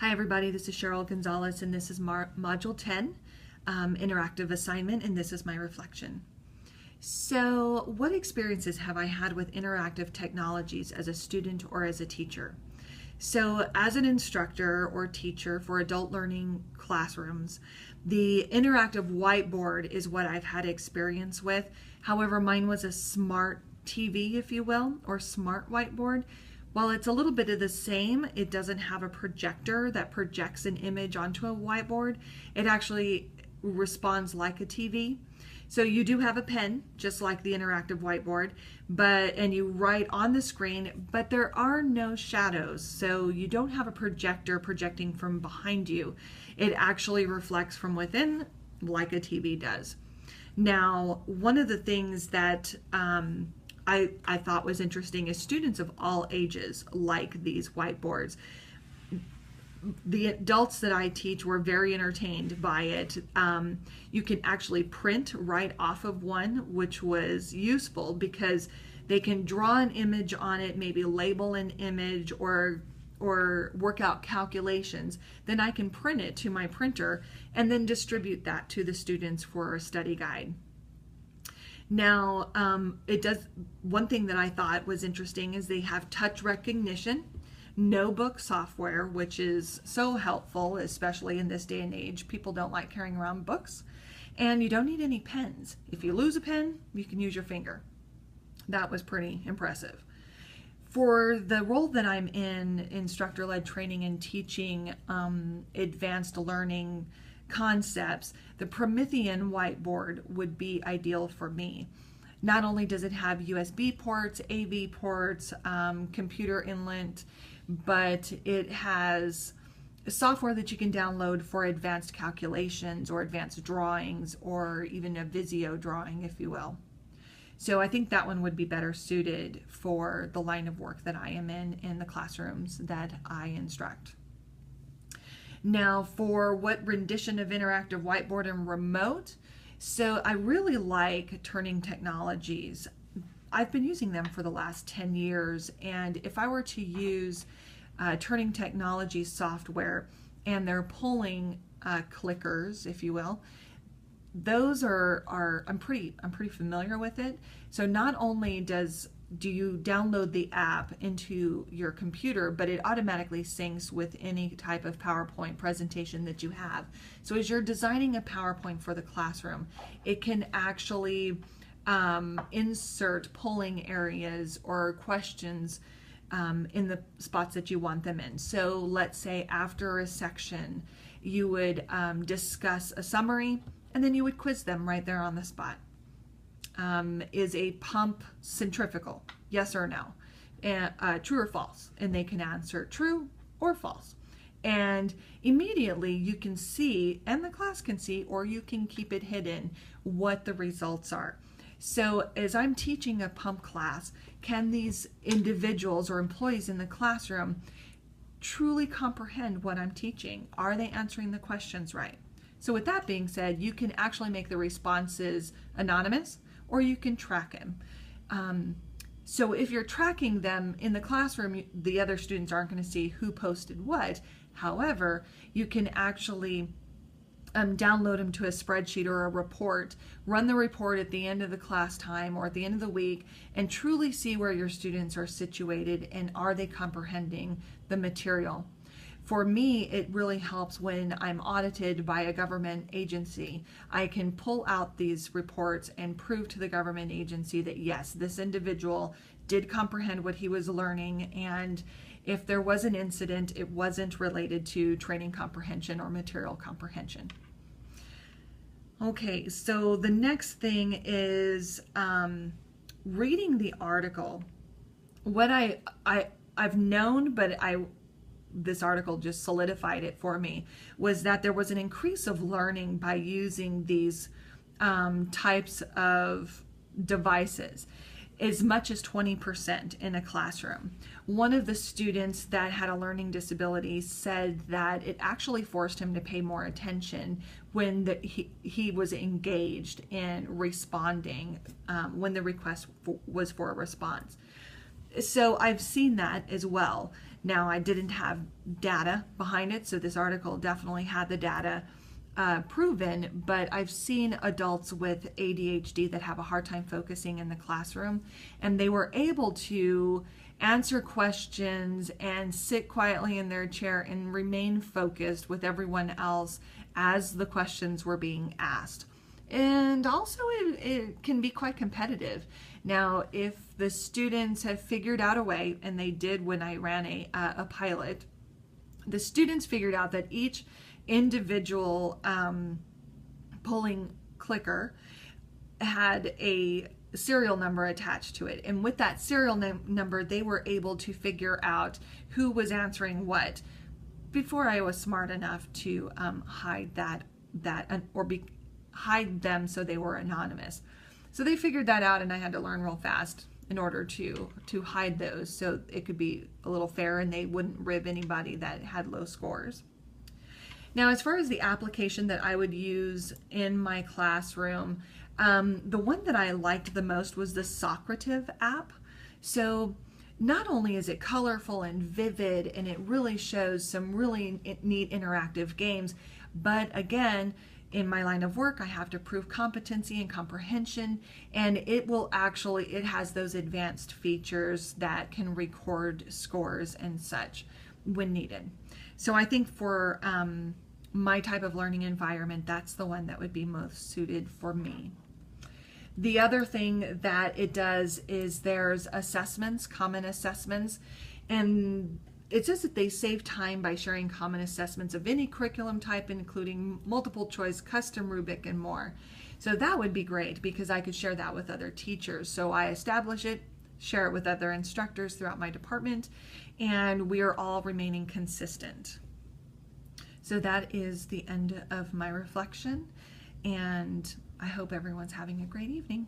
Hi everybody, this is Cheryl Gonzalez and this is Module 10, Interactive Assignment, and this is my reflection. So what experiences have I had with interactive technologies as a student or as a teacher? So as an instructor or teacher for adult learning classrooms, the interactive whiteboard is what I've had experience with. However, mine was a smart TV, if you will, or smart whiteboard. While it's a little bit of the same, it doesn't have a projector that projects an image onto a whiteboard. It actually responds like a TV. So you do have a pen, just like the interactive whiteboard, and you write on the screen, but there are no shadows. So you don't have a projector projecting from behind you. It actually reflects from within like a TV does. Now, one of the things that I thought was interesting is students of all ages like these whiteboards. The adults that I teach were very entertained by it. You can actually print right off of one, which was useful because they can draw an image on it, maybe label an image or work out calculations. Then I can print it to my printer and then distribute that to the students for a study guide. Now, one thing that I thought was interesting is they have touch recognition, no book software, which is so helpful, especially in this day and age. People don't like carrying around books, and you don't need any pens. If you lose a pen, you can use your finger. That was pretty impressive. For the role that I'm in, instructor-led training and teaching advanced learning concepts, the Promethean whiteboard would be ideal for me. Not only does it have USB ports, AV ports, computer inlet, but it has software that you can download for advanced calculations or advanced drawings or even a Visio drawing, if you will. So I think that one would be better suited for the line of work that I am in the classrooms that I instruct. Now, for what rendition of interactive whiteboard and remote, so I really like Turning Technologies. I've been using them for the last 10 years, and if I were to use Turning Technologies software and they're pulling clickers, if you will, those I'm pretty familiar with it. So not only do you download the app into your computer, but it automatically syncs with any type of PowerPoint presentation that you have. So as you're designing a PowerPoint for the classroom, it can actually insert polling areas or questions in the spots that you want them in. So let's say after a section, you would discuss a summary, and then you would quiz them right there on the spot. Is a pump centrifugal? Yes or no? And, true or false? And they can answer true or false. And immediately you can see, and the class can see, or you can keep it hidden, what the results are. So as I'm teaching a pump class, can these individuals or employees in the classroom truly comprehend what I'm teaching? Are they answering the questions right? So with that being said, you can actually make the responses anonymous, or you can track them. So if you're tracking them in the classroom, the other students aren't going to see who posted what. However, you can actually download them to a spreadsheet or a report, run the report at the end of the class time or at the end of the week, and truly see where your students are situated and are they comprehending the material. For me, it really helps when I'm audited by a government agency. I can pull out these reports and prove to the government agency that yes, this individual did comprehend what he was learning, and if there was an incident, it wasn't related to training comprehension or material comprehension. Okay, so the next thing is reading the article. What I've known, but this article just solidified it for me, was that there was an increase of learning by using these types of devices, as much as 20% in a classroom. One of the students that had a learning disability said that it actually forced him to pay more attention when he was engaged in responding when the request was for a response. So I've seen that as well. Now, I didn't have data behind it, so this article definitely had the data proven, but I've seen adults with ADHD that have a hard time focusing in the classroom, and they were able to answer questions and sit quietly in their chair and remain focused with everyone else as the questions were being asked. And also it can be quite competitive. Now, if the students have figured out a way, and they did when I ran a pilot, the students figured out that each individual polling clicker had a serial number attached to it. And with that serial number, they were able to figure out who was answering what before I was smart enough to hide hide them so they were anonymous. So they figured that out, and I had to learn real fast in order to hide those so it could be a little fair and they wouldn't rib anybody that had low scores. Now, as far as the application that I would use in my classroom, the one that I liked the most was the Socrative app. So not only is it colorful and vivid, and it really shows some really neat interactive games, but again, in my line of work, I have to prove competency and comprehension, and it has those advanced features that can record scores and such when needed. So I think for my type of learning environment, that's the one that would be most suited for me. The other thing that it does is there's assessments, common assessments, and it says that they save time by sharing common assessments of any curriculum type, including multiple choice, custom rubric, and more. So that would be great because I could share that with other teachers. So I establish it, share it with other instructors throughout my department, and we are all remaining consistent. So that is the end of my reflection, and I hope everyone's having a great evening.